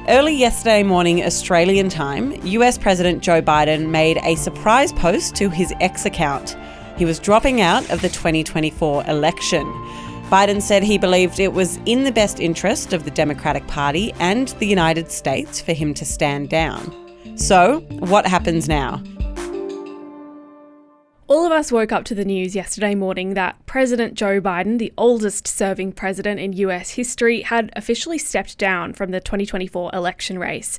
Early yesterday morning Australian time, US President Joe Biden made a surprise post to his X account. He was dropping out of the 2024 election. Biden said he believed it was in the best interest of the Democratic Party and the United States for him to stand down. So, what happens now? All of us woke up to the news yesterday morning that President Joe Biden, the oldest serving president in US history, had officially stepped down from the 2024 election race.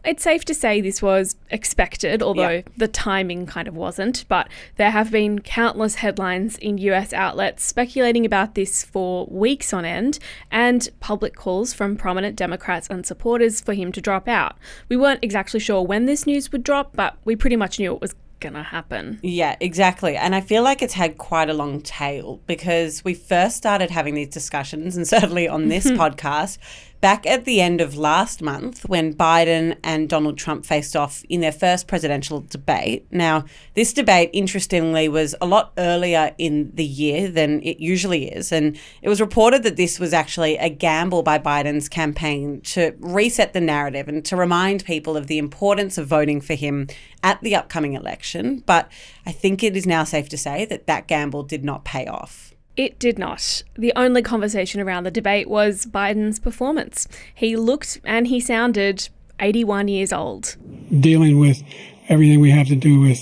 It's safe to say this was expected, although the timing kind of wasn't, but there have been countless headlines in US outlets speculating about this for weeks on end, and public calls from prominent Democrats and supporters for him to drop out. We weren't exactly sure when this news would drop, but we pretty much knew it was gonna happen. Yeah, exactly. And I feel like it's had quite a long tail because we first started having these discussions, and certainly on this podcast, back at the end of last month when Biden and Donald Trump faced off in their first presidential debate. Now, this debate, interestingly, was a lot earlier in the year than it usually is. And it was reported that this was actually a gamble by Biden's campaign to reset the narrative and to remind people of the importance of voting for him at the upcoming election. But I think it is now safe to say that that gamble did not pay off. It did not. The only conversation around the debate was Biden's performance. He looked and he sounded 81 years old. Dealing with everything we have to do with,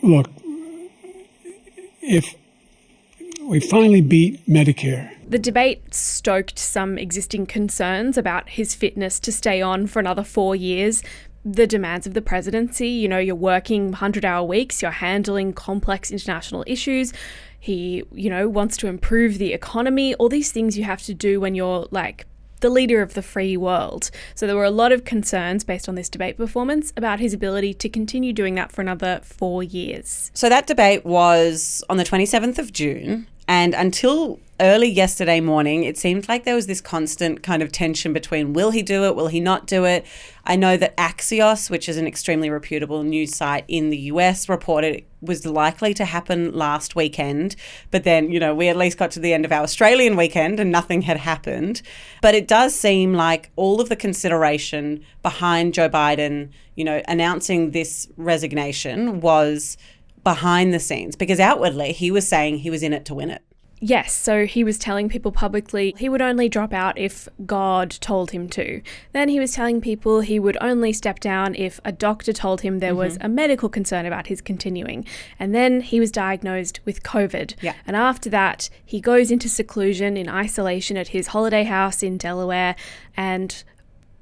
look, if we finally beat Medicare. The debate stoked some existing concerns about his fitness to stay on for another 4 years. The demands of the presidency, you're working 100-hour weeks, you're handling complex international issues. He, wants to improve the economy, all these things you have to do when you're like the leader of the free world. So there were a lot of concerns based on this debate performance about his ability to continue doing that for another 4 years. So that debate was on the 27th of June. And until early yesterday morning, it seemed like there was this constant kind of tension between will he do it, will he not do it? I know that Axios, which is an extremely reputable news site in the US, reported it was likely to happen last weekend. But then, we at least got to the end of our Australian weekend and nothing had happened. But it does seem like all of the consideration behind Joe Biden, announcing this resignation was behind the scenes, because outwardly he was saying he was in it to win it. Yes, so he was telling people publicly he would only drop out if God told him to. Then he was telling people he would only step down if a doctor told him there was a medical concern about his continuing. And then he was diagnosed with COVID. Yeah. And after that, he goes into seclusion in isolation at his holiday house in Delaware. And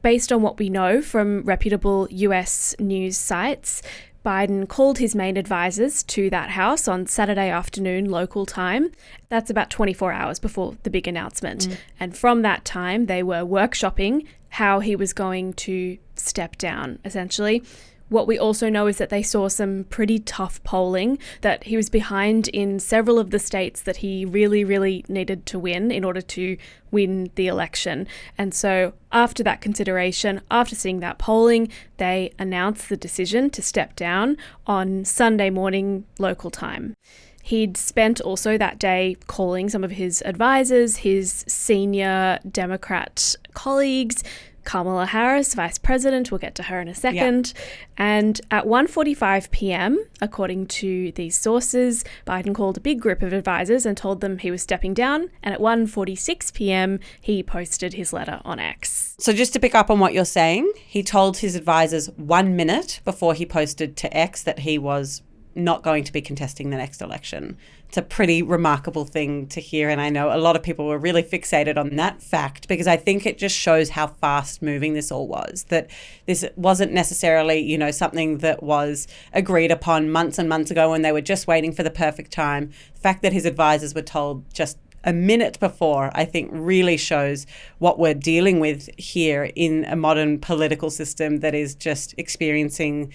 based on what we know from reputable US news sites, Biden called his main advisors to that house on Saturday afternoon local time. That's about 24 hours before the big announcement. And from that time, they were workshopping how he was going to step down, essentially. What we also know is that they saw some pretty tough polling, that he was behind in several of the states that he really, really needed to win in order to win the election. And so after that consideration, after seeing that polling, they announced the decision to step down on Sunday morning local time. He'd spent also that day calling some of his advisors, his senior Democrat colleagues, Kamala Harris, Vice President, we'll get to her in a second. Yeah. And at 1:45 p.m, according to these sources, Biden called a big group of advisors and told them he was stepping down. And at 1:46 p.m, he posted his letter on X. So just to pick up on what you're saying, he told his advisors 1 minute before he posted to X that he was not going to be contesting the next election. It's a pretty remarkable thing to hear, and I know a lot of people were really fixated on that fact because I think it just shows how fast moving this all was, that this wasn't necessarily, something that was agreed upon months and months ago when they were just waiting for the perfect time. The fact that his advisors were told just a minute before, I think really shows what we're dealing with here in a modern political system that is just experiencing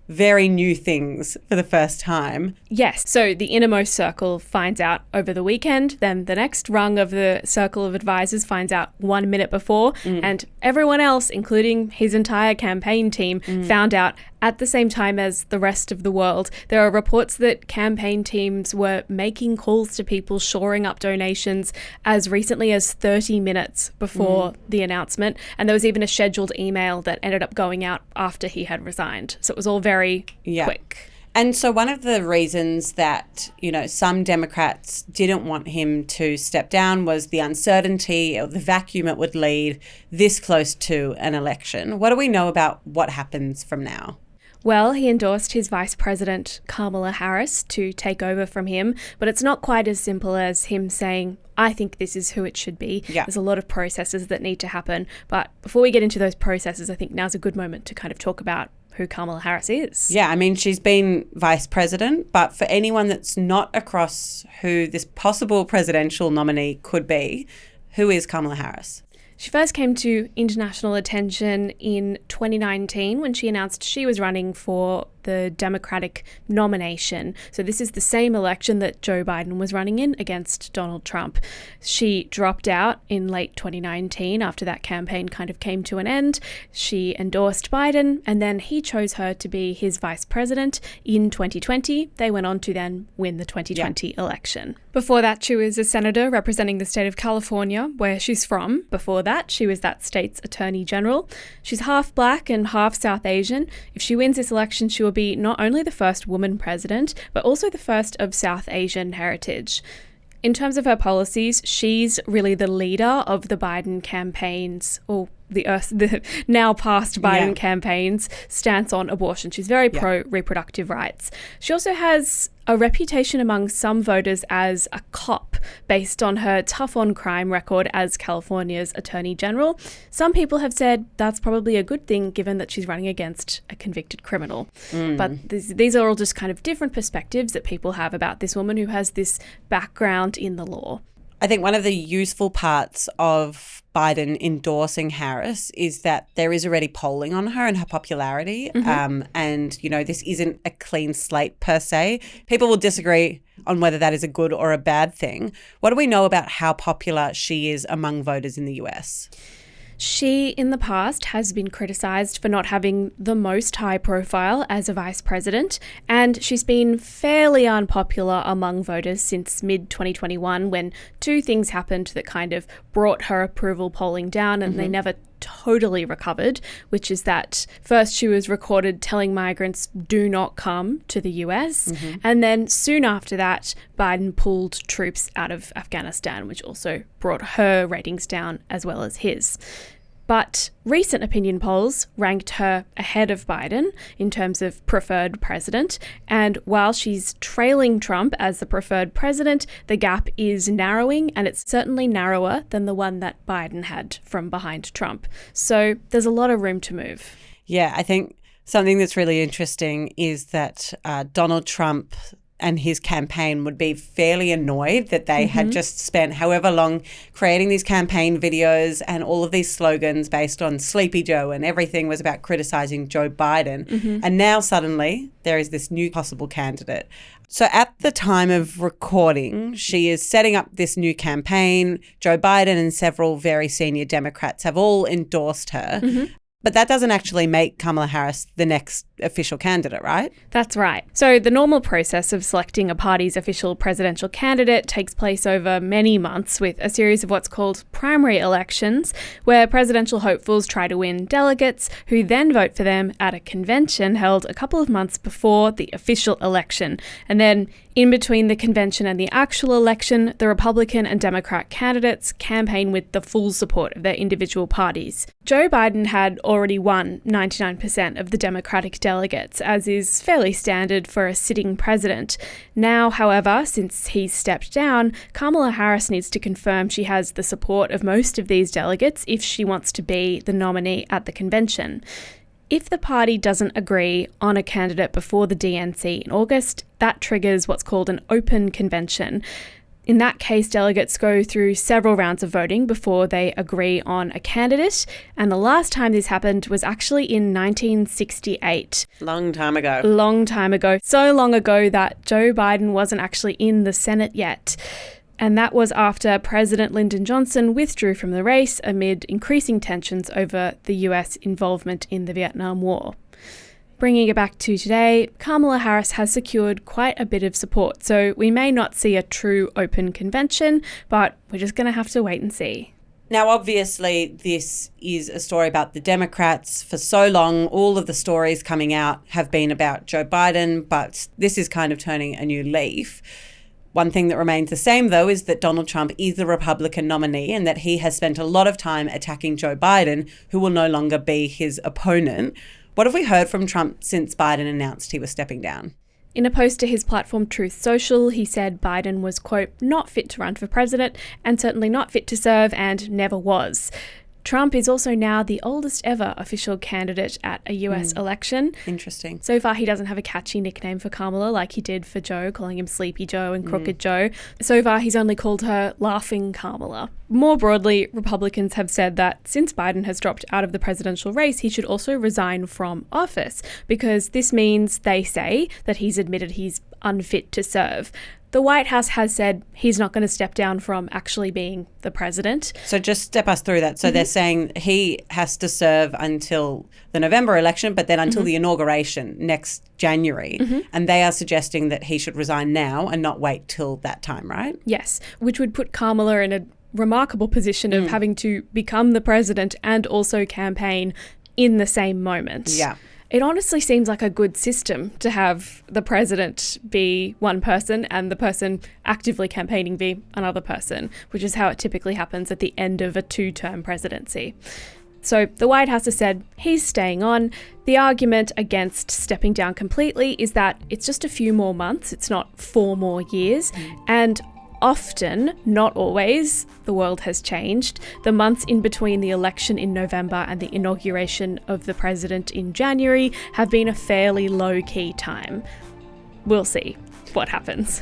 very new things for the first time. Yes, so the innermost circle finds out over the weekend, then the next rung of the circle of advisors finds out 1 minute before, and everyone else, including his entire campaign team, found out at the same time as the rest of the world. There are reports that campaign teams were making calls to people shoring up donations as recently as 30 minutes before the announcement, and there was even a scheduled email that ended up going out after he had resigned. So it was all very quick. And so one of the reasons that, some Democrats didn't want him to step down was the uncertainty or the vacuum it would lead this close to an election. What do we know about what happens from now? Well, he endorsed his Vice President Kamala Harris to take over from him, but it's not quite as simple as him saying, I think this is who it should be. Yeah. There's a lot of processes that need to happen. But before we get into those processes, I think now's a good moment to kind of talk about who Kamala Harris is. Yeah, I mean, she's been vice president, but for anyone that's not across who this possible presidential nominee could be, who is Kamala Harris? She first came to international attention in 2019 when she announced she was running for the Democratic nomination. So this is the same election that Joe Biden was running in against Donald Trump. She dropped out in late 2019 after that campaign kind of came to an end. She endorsed Biden, and then he chose her to be his vice president in 2020. They went on to then win the 2020 election. Before that, she was a senator representing the state of California, where she's from. Before that, she was that state's attorney general. She's half black and half South Asian. If she wins this election, she will be not only the first woman president, but also the first of South Asian heritage. In terms of her policies, she's really the leader of the Biden campaign's, or the now past Biden campaign's stance on abortion. She's very pro reproductive rights. She also has a reputation among some voters as a cop based on her tough on crime record as California's Attorney General. Some people have said that's probably a good thing given that she's running against a convicted criminal. But these are all just kind of different perspectives that people have about this woman who has this background in the law. I think one of the useful parts of Biden endorsing Harris is that there is already polling on her and her popularity. And, this isn't a clean slate per se. People will disagree on whether that is a good or a bad thing. What do we know about how popular she is among voters in the US? She, in the past, has been criticised for not having the most high profile as a vice president, and she's been fairly unpopular among voters since mid-2021 when two things happened that kind of brought her approval polling down, and they never totally recovered, which is that first she was recorded telling migrants do not come to the US, and then soon after that Biden pulled troops out of Afghanistan, which also brought her ratings down as well as his. But recent opinion polls ranked her ahead of Biden in terms of preferred president. And while she's trailing Trump as the preferred president, the gap is narrowing, and it's certainly narrower than the one that Biden had from behind Trump. So there's a lot of room to move. Yeah, I think something that's really interesting is that Donald Trump and his campaign would be fairly annoyed that they had just spent however long creating these campaign videos and all of these slogans based on Sleepy Joe, and everything was about criticizing Joe Biden. And now suddenly there is this new possible candidate. So at the time of recording, she is setting up this new campaign. Joe Biden and several very senior Democrats have all endorsed her. But that doesn't actually make Kamala Harris the next official candidate, right? That's right. So the normal process of selecting a party's official presidential candidate takes place over many months with a series of what's called primary elections, where presidential hopefuls try to win delegates who then vote for them at a convention held a couple of months before the official election. And then in between the convention and the actual election, the Republican and Democrat candidates campaign with the full support of their individual parties. Joe Biden had already won 99% of the Democratic delegates, as is fairly standard for a sitting president. Now, however, since he's stepped down, Kamala Harris needs to confirm she has the support of most of these delegates if she wants to be the nominee at the convention. If the party doesn't agree on a candidate before the DNC in August, that triggers what's called an open convention. In that case, delegates go through several rounds of voting before they agree on a candidate. And the last time this happened was actually in 1968. Long time ago. Long time ago. So long ago that Joe Biden wasn't actually in the Senate yet. And that was after President Lyndon Johnson withdrew from the race amid increasing tensions over the US involvement in the Vietnam War. Bringing it back to today, Kamala Harris has secured quite a bit of support, so we may not see a true open convention, but we're just going to have to wait and see. Now, obviously, this is a story about the Democrats. For so long, all of the stories coming out have been about Joe Biden, but this is kind of turning a new leaf. One thing that remains the same, though, is that Donald Trump is the Republican nominee and that he has spent a lot of time attacking Joe Biden, who will no longer be his opponent. What have we heard from Trump since Biden announced he was stepping down? In a post to his platform Truth Social, he said Biden was, quote, not fit to run for president and certainly not fit to serve and never was. Trump is also now the oldest ever official candidate at a US election. Interesting. So far, he doesn't have a catchy nickname for Kamala like he did for Joe, calling him Sleepy Joe and Crooked Joe. So far, he's only called her Laughing Kamala. More broadly, Republicans have said that since Biden has dropped out of the presidential race, he should also resign from office because this means, they say, that he's admitted he's unfit to serve. The White House has said he's not going to step down from actually being the president. So just step us through that. So they're saying he has to serve until the November election, but then until the inauguration next January. And they are suggesting that he should resign now and not wait till that time, right? Yes, which would put Kamala in a remarkable position of having to become the president and also campaign in the same moment. Yeah. It honestly seems like a good system to have the president be one person and the person actively campaigning be another person, which is how it typically happens at the end of a two-term presidency. So the White House has said he's staying on. The argument against stepping down completely is that it's just a few more months. It's not 4 more years. And often, not always, the world has changed. The months in between the election in November and the inauguration of the president in January have been a fairly low-key time. We'll see what happens.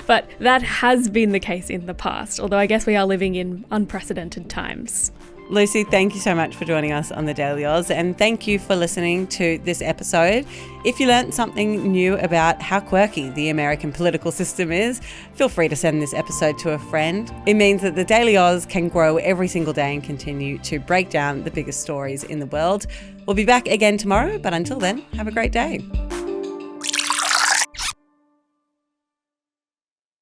But that has been the case in the past, although I guess we are living in unprecedented times. Lucy, thank you so much for joining us on the Daily Oz, and thank you for listening to this episode. If you learnt something new about how quirky the American political system is, feel free to send this episode to a friend. It means that the Daily Oz can grow every single day and continue to break down the biggest stories in the world. We'll be back again tomorrow, but until then, have a great day.